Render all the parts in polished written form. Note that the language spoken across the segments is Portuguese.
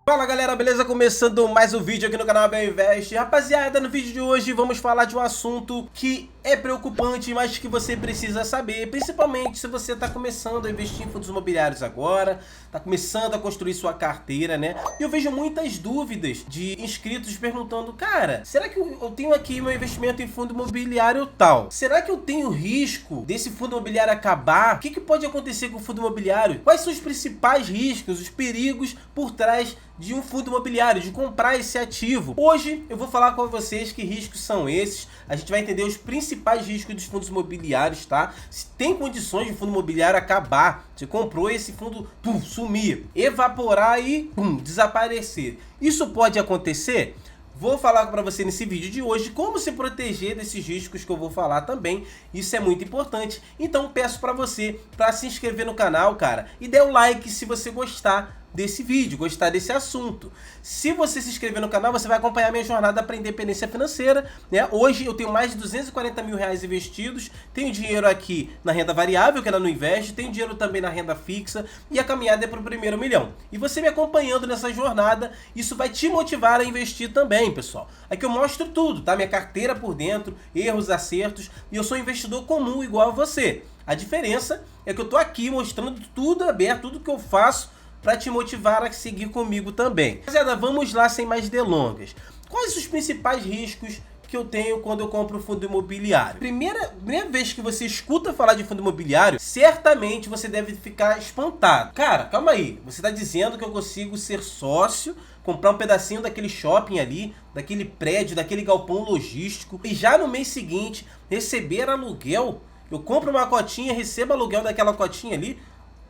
Fala galera, beleza? Começando mais um vídeo aqui no canal Abel Invest. Rapaziada, no vídeo de hoje vamos falar de um assunto que é preocupante, mas que você precisa saber, principalmente se você está começando a investir em fundos imobiliários agora, está começando a construir sua carteira, né? E eu vejo muitas dúvidas de inscritos perguntando: cara, será que eu tenho aqui meu investimento em fundo imobiliário tal? Será que eu tenho risco desse fundo imobiliário acabar? O que pode acontecer com o fundo imobiliário? Quais são os principais riscos, os perigos por trás de um fundo imobiliário, de comprar esse ativo? Hoje eu vou falar com vocês que riscos são esses. A gente vai entender os principais riscos dos fundos imobiliários, tá? Se tem condições de fundo imobiliário acabar, você comprou esse fundo, sumir, evaporar e desaparecer. Isso pode acontecer? Vou falar para você nesse vídeo de hoje como se proteger desses riscos que eu vou falar também. Isso é muito importante. Então peço para você para se inscrever no canal, cara, e dê o like se você gostar desse vídeo, gostar desse assunto. Se você se inscrever no canal, você vai acompanhar minha jornada para a independência financeira, né? Hoje eu tenho mais de 240 mil reais investidos, tenho dinheiro aqui na renda variável, que é no Invest, tenho dinheiro também na renda fixa, e a caminhada é para o primeiro milhão. E você me acompanhando nessa jornada, isso vai te motivar a investir também, pessoal. Aqui eu mostro tudo, tá? Minha carteira por dentro, erros, acertos, e eu sou um investidor comum igual a você. A diferença é que eu tô aqui mostrando tudo aberto, tudo que eu faço, para te motivar a seguir comigo também. Rapaziada, vamos lá sem mais delongas. Quais os principais riscos que eu tenho quando eu compro um fundo imobiliário? Primeira vez que você escuta falar de fundo imobiliário, certamente você deve ficar espantado. Cara, calma aí, você está dizendo que eu consigo ser sócio, comprar um pedacinho daquele shopping ali, daquele prédio, daquele galpão logístico, e já no mês seguinte receber aluguel? Eu compro uma cotinha, recebo aluguel daquela cotinha ali,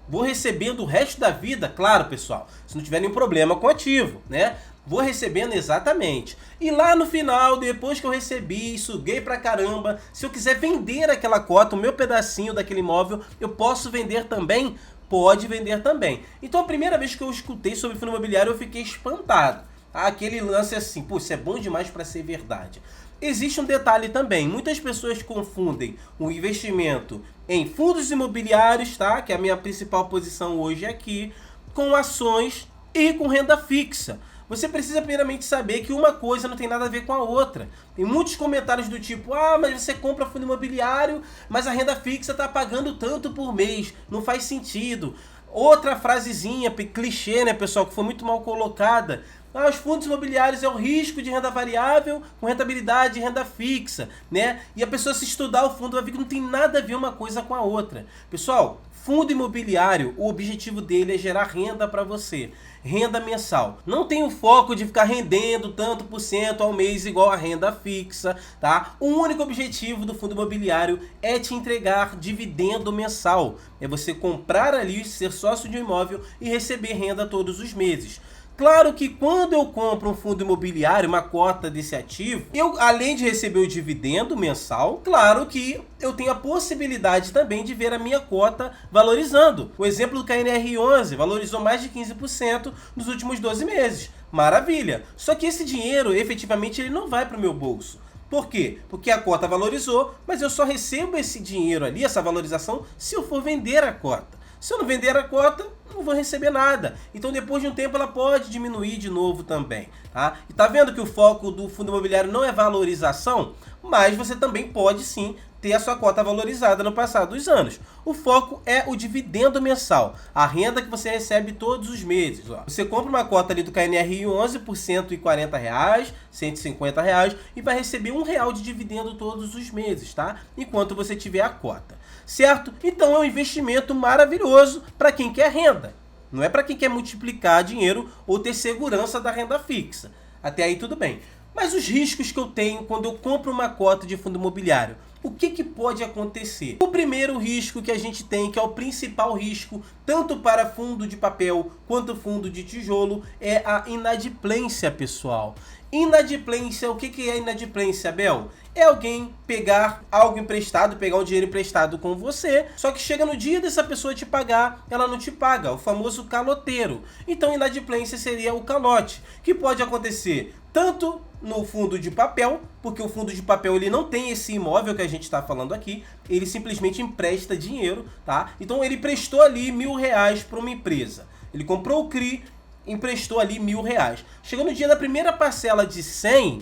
vou recebendo o resto da vida? Claro, pessoal, se não tiver nenhum problema com ativo, né? Vou recebendo exatamente. E lá no final, depois que eu recebi, suguei pra caramba, se eu quiser vender aquela cota, o meu pedacinho daquele imóvel, eu posso vender também? Pode vender também. Então a primeira vez que eu escutei sobre fundo imobiliário, eu fiquei espantado. Aquele lance assim, pô, isso é bom demais para ser verdade. Existe um detalhe também, muitas pessoas confundem o investimento em fundos imobiliários, tá? Que é a minha principal posição hoje aqui, com ações e com renda fixa. Você precisa primeiramente saber que uma coisa não tem nada a ver com a outra. Tem muitos comentários do tipo: ah, mas você compra fundo imobiliário, mas a renda fixa está pagando tanto por mês, não faz sentido. Outra frasezinha, clichê, né, pessoal, que foi muito mal colocada: ah, os fundos imobiliários é o risco de renda variável com rentabilidade de renda fixa, né? E a pessoa, se estudar o fundo, vai ver que não tem nada a ver uma coisa com a outra. Pessoal, fundo imobiliário, o objetivo dele é gerar renda para você, renda mensal. Não tem o foco de ficar rendendo tanto por cento ao mês igual a renda fixa, tá? O único objetivo do fundo imobiliário é te entregar dividendo mensal. É você comprar ali, ser sócio de um imóvel e receber renda todos os meses. Claro que quando eu compro um fundo imobiliário, uma cota desse ativo, eu, além de receber o dividendo mensal, claro que eu tenho a possibilidade também de ver a minha cota valorizando. O exemplo do KNR11 valorizou mais de 15% nos últimos 12 meses. Maravilha! Só que esse dinheiro, efetivamente, ele não vai para o meu bolso. Por quê? Porque a cota valorizou, mas eu só recebo esse dinheiro ali, essa valorização, se eu for vender a cota. Se eu não vender a cota, não vou receber nada. Então depois de um tempo ela pode diminuir de novo também, tá? E tá vendo que o foco do fundo imobiliário não é valorização? Mas você também pode sim ter a sua cota valorizada no passar dos anos. O foco é o dividendo mensal, a renda que você recebe todos os meses. Ó. Você compra uma cota ali do KNR11 por R$140, R$150 e vai receber R$1 de dividendo todos os meses, tá? Enquanto você tiver a cota. Certo? Então é um investimento maravilhoso para quem quer renda. Não é para quem quer multiplicar dinheiro ou ter segurança da renda fixa. Até aí tudo bem. Mas os riscos que eu tenho quando eu compro uma cota de fundo imobiliário, o que pode acontecer? O primeiro risco que a gente tem, que é o principal risco, tanto para fundo de papel quanto fundo de tijolo, é a inadimplência, pessoal. Inadimplência, o que é inadimplência, Abel? É alguém pegar algo emprestado, pegar um dinheiro emprestado com você, só que chega no dia dessa pessoa te pagar, ela não te paga, o famoso caloteiro. Então inadimplência seria o calote, que pode acontecer tanto no fundo de papel, porque o fundo de papel ele não tem esse imóvel que a gente está falando aqui, ele simplesmente empresta dinheiro, tá? Então ele prestou ali R$1.000 para uma empresa, ele comprou o CRI, emprestou ali R$1.000. Chegou no dia da primeira parcela de 100,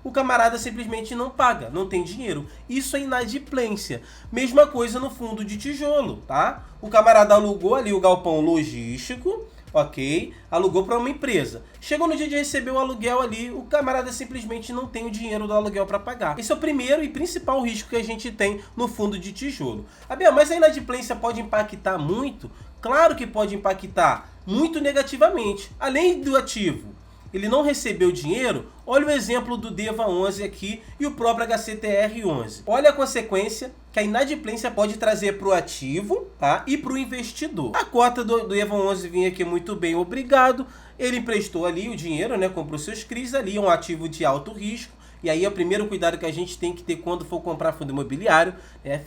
o camarada simplesmente não paga, não tem dinheiro. Isso é inadimplência. Mesma coisa no fundo de tijolo, tá? O camarada alugou ali o galpão logístico, ok? Alugou para uma empresa. Chegou no dia de receber o aluguel ali, o camarada simplesmente não tem o dinheiro do aluguel para pagar. Esse é o primeiro e principal risco que a gente tem no fundo de tijolo. Abel, mas a inadimplência pode impactar muito? Claro que pode impactar muito negativamente. Além do ativo, ele não recebeu dinheiro, olha o exemplo do DEVA 11 aqui e o próprio HCTR 11. Olha a consequência que a inadimplência pode trazer para o ativo, tá? E para o investidor. A cota do DEVA 11 vinha aqui muito bem, obrigado. Ele emprestou ali o dinheiro, né? Comprou seus CRIs ali, um ativo de alto risco. E aí é o primeiro cuidado que a gente tem que ter quando for comprar fundo imobiliário.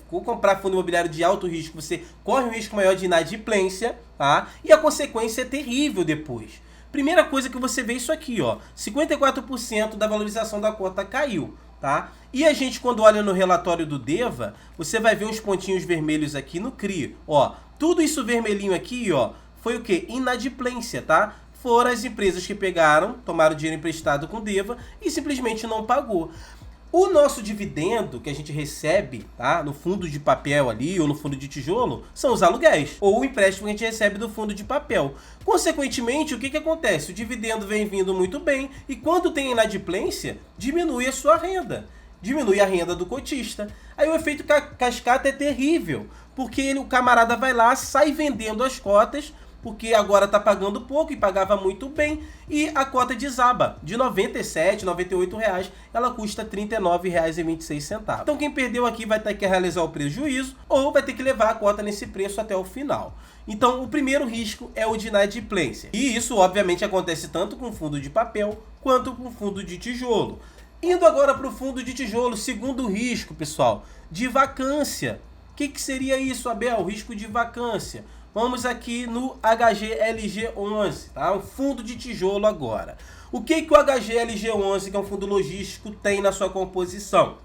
For comprar fundo imobiliário de alto risco, você corre um risco maior de inadimplência, tá? E a consequência é terrível depois. Primeira coisa que você vê isso aqui, ó, 54% da valorização da cota caiu, tá? E a gente, quando olha no relatório do DEVA, você vai ver uns pontinhos vermelhos aqui no CRI, ó. Tudo isso vermelhinho aqui, ó, foi o quê? Inadimplência, tá? Foram as empresas que pegaram, tomaram dinheiro emprestado com DEVA e simplesmente não pagou. O nosso dividendo que a gente recebe, tá, no fundo de papel ali ou no fundo de tijolo, são os aluguéis, ou o empréstimo que a gente recebe do fundo de papel. Consequentemente, o que acontece? O dividendo vem vindo muito bem e quando tem inadimplência, diminui a sua renda, diminui a renda do cotista. Aí o efeito cascata é terrível, porque o camarada vai lá, sai vendendo as cotas, porque agora está pagando pouco e pagava muito bem, e a cota desaba. De R$ 97, R$ 98, ela custa R$ 39,26. Então quem perdeu aqui vai ter que realizar o prejuízo ou vai ter que levar a cota nesse preço até o final. Então o primeiro risco é o de inadimplência. E isso obviamente acontece tanto com fundo de papel quanto com fundo de tijolo. Indo agora para o fundo de tijolo, segundo risco, pessoal, de vacância. O que seria isso, Abel? Risco de vacância. Vamos aqui no HGLG11, tá? Um fundo de tijolo agora. O que o HGLG11, que é um fundo logístico, tem na sua composição?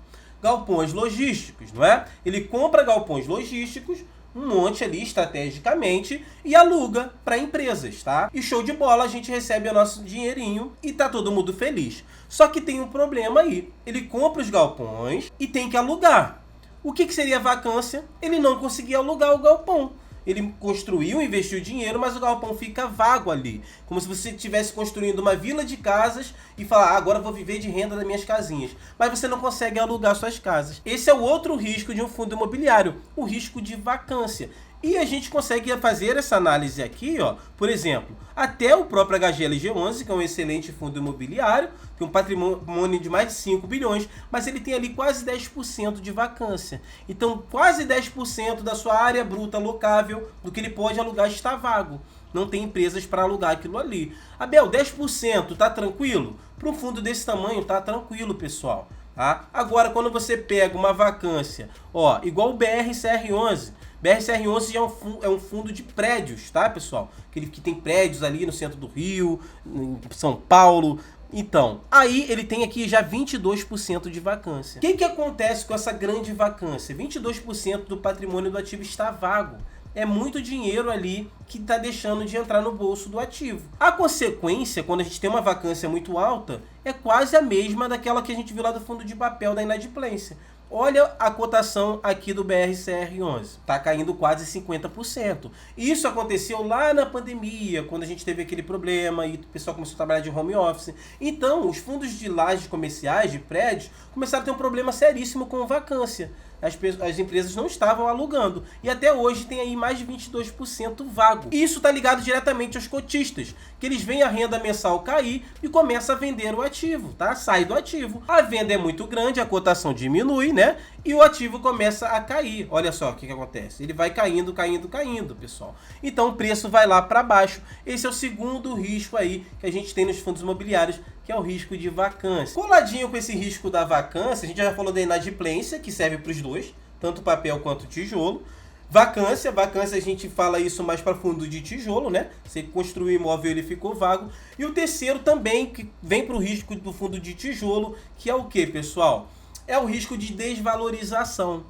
Galpões logísticos, não é? Ele compra galpões logísticos, um monte ali estrategicamente, e aluga para empresas, tá? E show de bola, a gente recebe o nosso dinheirinho e tá todo mundo feliz. Só que tem um problema aí. Ele compra os galpões e tem que alugar. O que seria vacância? Ele não conseguia alugar o galpão. Ele construiu, investiu dinheiro, mas o galpão fica vago ali. Como se você estivesse construindo uma vila de casas e falar, agora eu vou viver de renda das minhas casinhas. Mas você não consegue alugar suas casas. Esse é o outro risco de um fundo imobiliário, o risco de vacância. E a gente consegue fazer essa análise aqui, ó, por exemplo, até o próprio HGLG11, que é um excelente fundo imobiliário, tem um patrimônio de mais de 5 bilhões, mas ele tem ali quase 10% de vacância. Então, quase 10% da sua área bruta locável, do que ele pode alugar, está vago. Não tem empresas para alugar aquilo ali. Abel, 10% tá tranquilo? Para um fundo desse tamanho, tá tranquilo, pessoal. Tá? Agora, quando você pega uma vacância, ó, igual o BRCR11, BRCR11 é um fundo de prédios, tá, pessoal? Aquele que tem prédios ali no centro do Rio, em São Paulo. Então, aí ele tem aqui já 22% de vacância. O que acontece com essa grande vacância? 22% do patrimônio do ativo está vago. É muito dinheiro ali que está deixando de entrar no bolso do ativo. A consequência, quando a gente tem uma vacância muito alta, é quase a mesma daquela que a gente viu lá do fundo de papel da inadimplência. Olha a cotação aqui do BRCR11, está caindo quase 50%. Isso aconteceu lá na pandemia, quando a gente teve aquele problema e o pessoal começou a trabalhar de home office. Então, os fundos de lajes comerciais, de prédios, começaram a ter um problema seríssimo com vacância. As empresas não estavam alugando. E até hoje tem aí mais de 22% vago. E isso está ligado diretamente aos cotistas, que eles veem a renda mensal cair e começam a vender o ativo, tá? Sai do ativo. A venda é muito grande, a cotação diminui, né? E o ativo começa a cair. Olha só o que acontece. Ele vai caindo, caindo, caindo, pessoal. Então o preço vai lá para baixo. Esse é o segundo risco aí que a gente tem nos fundos imobiliários, que é o risco de vacância. Coladinho com esse risco da vacância, a gente já falou da inadimplência, que serve para os dois, tanto papel quanto tijolo. Vacância a gente fala isso mais para fundo de tijolo, né? Você construiu o imóvel, ele ficou vago. E o terceiro também, que vem para o risco do fundo de tijolo, que é o que, pessoal? É o risco de desvalorização.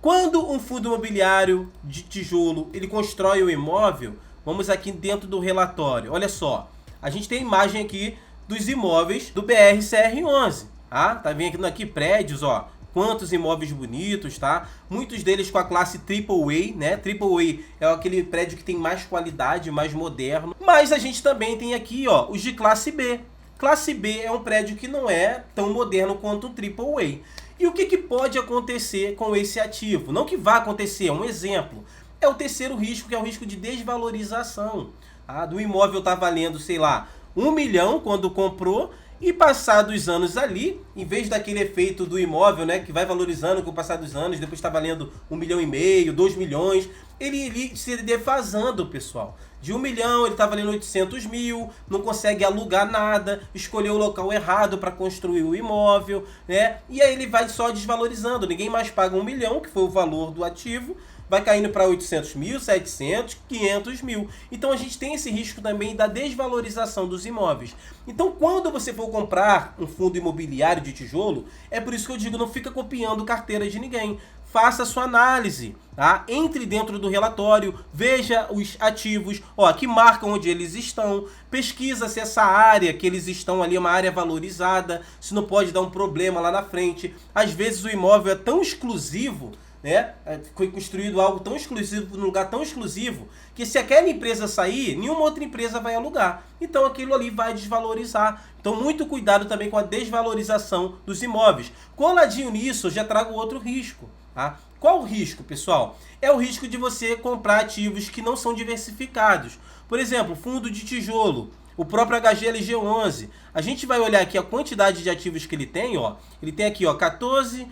Quando um fundo imobiliário de tijolo, ele constrói o imóvel, vamos aqui dentro do relatório, olha só. a gente tem a imagem aqui dos imóveis do BR-CR11, tá? Tá vendo aqui prédios, ó. Quantos imóveis bonitos, tá? Muitos deles com a classe AAA, né? AAA é aquele prédio que tem mais qualidade, mais moderno. Mas a gente também tem aqui, ó, os de classe B. Classe B é um prédio que não é tão moderno quanto o AAA. E o que pode acontecer com esse ativo? Não que vá acontecer, é um exemplo. É o terceiro risco, que é o risco de desvalorização. Tá? Do imóvel tá valendo, sei lá, 1 milhão quando comprou, e passados anos ali, em vez daquele efeito do imóvel, né, que vai valorizando com o passar dos anos, depois está valendo 1,5 milhão, 2 milhões, ele se defasando, pessoal. De 1 milhão ele está valendo 800 mil, não consegue alugar nada, escolheu o local errado para construir o imóvel, né? E aí ele vai só desvalorizando, ninguém mais paga 1 milhão, que foi o valor do ativo, vai caindo para 800 mil, 700, 500 mil. Então a gente tem esse risco também da desvalorização dos imóveis. Então quando você for comprar um fundo imobiliário de tijolo, é por isso que eu digo, não fica copiando carteira de ninguém. Faça a sua análise, tá? Entre dentro do relatório, veja os ativos, ó, que marcam onde eles estão, pesquisa se essa área que eles estão ali é uma área valorizada, se não pode dar um problema lá na frente. Às vezes o imóvel é tão exclusivo, né? Foi construído algo tão exclusivo, num lugar tão exclusivo, que se aquela empresa sair, nenhuma outra empresa vai alugar. Então aquilo ali vai desvalorizar. Então muito cuidado também com a desvalorização dos imóveis. Coladinho nisso, eu já trago outro risco. Tá? Qual o risco, pessoal? É o risco de você comprar ativos que não são diversificados. Por exemplo, fundo de tijolo, o próprio HGLG11. A gente vai olhar aqui a quantidade de ativos que ele tem, ó. Ele tem aqui, ó, 14...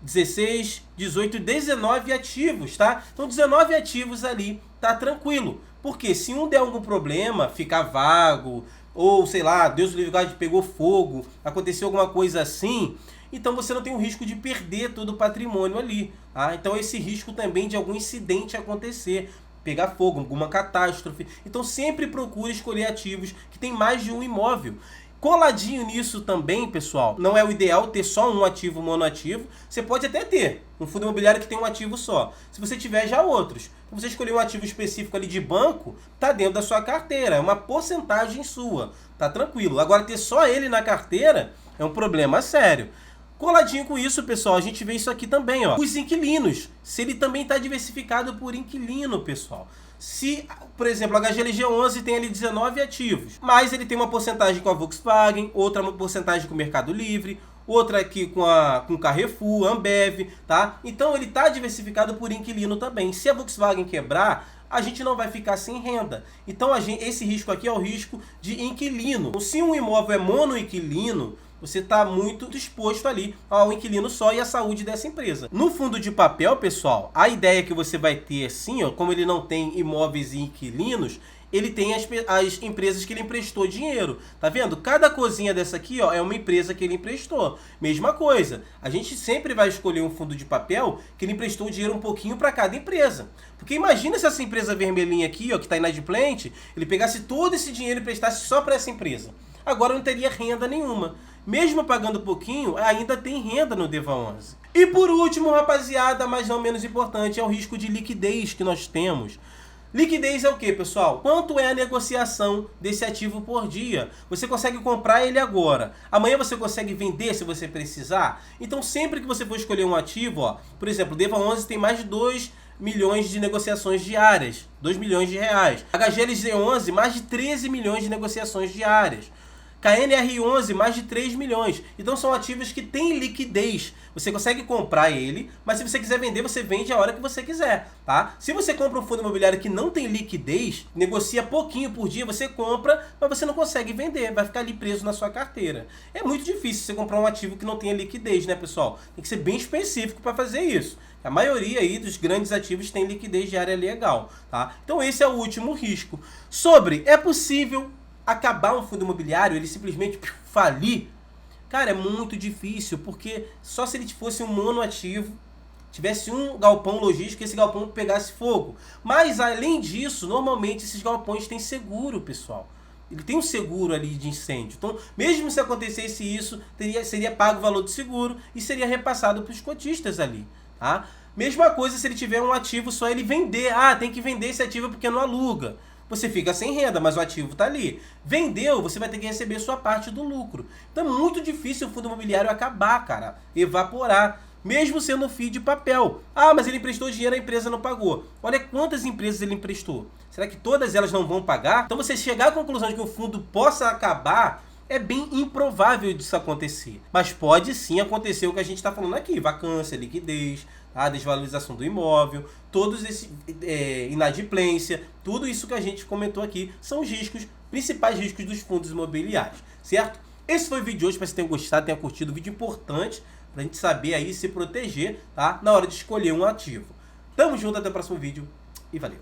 16, 18, 19 ativos, tá? Então 19 ativos ali, tá tranquilo. Porque se um der algum problema, ficar vago, ou sei lá, Deus o livre guarde, pegou fogo, aconteceu alguma coisa assim, então você não tem o risco de perder todo o patrimônio ali, tá? Então esse risco também de algum incidente acontecer, pegar fogo, alguma catástrofe. Então sempre procure escolher ativos que tem mais de um imóvel. Coladinho nisso também, pessoal, não é o ideal ter só um ativo monoativo. Você pode até ter um fundo imobiliário que tem um ativo só. Se você tiver já outros, então você escolher um ativo específico ali de banco, tá dentro da sua carteira, é uma porcentagem sua, tá tranquilo. Agora ter só ele na carteira é um problema sério. Coladinho com isso, pessoal, a gente vê isso aqui também, ó. Os inquilinos, se ele também está diversificado por inquilino, pessoal. Se, por exemplo, a HGLG11 tem ali 19 ativos, mas ele tem uma porcentagem com a Volkswagen, outra porcentagem com o Mercado Livre, outra aqui com Carrefour, Ambev, tá? Então ele está diversificado por inquilino também. Se a Volkswagen quebrar, a gente não vai ficar sem renda. Então esse risco aqui é o risco de inquilino. Se um imóvel é monoinquilino, você está muito exposto ali ao inquilino só e à saúde dessa empresa. No fundo de papel, pessoal, a ideia que você vai ter assim, ó, como ele não tem imóveis e inquilinos, ele tem as empresas que ele emprestou dinheiro. Tá vendo? Cada coisinha dessa aqui, ó, é uma empresa que ele emprestou. Mesma coisa. A gente sempre vai escolher um fundo de papel que ele emprestou dinheiro um pouquinho para cada empresa. Porque imagina se essa empresa vermelhinha aqui, ó, que está inadimplente, ele pegasse todo esse dinheiro e emprestasse só para essa empresa. Agora não teria renda nenhuma. Mesmo pagando pouquinho, ainda tem renda no DEVA11. E por último, rapaziada, mas não menos importante, é o risco de liquidez que nós temos. Liquidez é o que, pessoal? Quanto é a negociação desse ativo por dia? Você consegue comprar ele agora. Amanhã você consegue vender se você precisar? Então sempre que você for escolher um ativo, ó, por exemplo, o DEVA11 tem mais de 2 milhões de negociações diárias. 2 milhões de reais. HGLG11, mais de 13 milhões de negociações diárias. KNR11, mais de 3 milhões. Então são ativos que têm liquidez. Você consegue comprar ele, mas se você quiser vender, você vende a hora que você quiser, tá? Se você compra um fundo imobiliário que não tem liquidez, negocia pouquinho por dia, você compra, mas você não consegue vender, vai ficar ali preso na sua carteira. É muito difícil você comprar um ativo que não tenha liquidez, né, pessoal? Tem que ser bem específico para fazer isso. A maioria aí dos grandes ativos tem liquidez diária legal, tá? Então esse é o último risco. É possível acabar um fundo imobiliário, ele simplesmente falir? Cara, é muito difícil, porque só se ele fosse um monoativo, tivesse um galpão logístico, esse galpão pegasse fogo. Mas, além disso, normalmente esses galpões têm seguro, pessoal. Ele tem um seguro ali de incêndio. Então, mesmo se acontecesse isso, seria pago o valor do seguro e seria repassado para os cotistas ali, tá? Mesma coisa se ele tiver um ativo só ele vender. Ah, tem que vender esse ativo porque não aluga. você fica sem renda, mas o ativo está ali. Vendeu, você vai ter que receber sua parte do lucro. Então é muito difícil o fundo imobiliário acabar, cara, evaporar, mesmo sendo FII de papel. Ah, mas ele emprestou dinheiro, a empresa não pagou. Olha quantas empresas ele emprestou. Será que todas elas não vão pagar? Então você chegar à conclusão de que o fundo possa acabar é bem improvável disso acontecer. Mas pode sim acontecer o que a gente está falando aqui. Vacância, liquidez, a desvalorização do imóvel, todos esses inadimplência, tudo isso que a gente comentou aqui são os riscos, principais riscos dos fundos imobiliários, certo? Esse foi o vídeo de hoje, espero que você tenha gostado, tenha curtido. Vídeo importante para a gente saber aí se proteger, tá? Na hora de escolher um ativo. Tamo junto, até o próximo vídeo e valeu!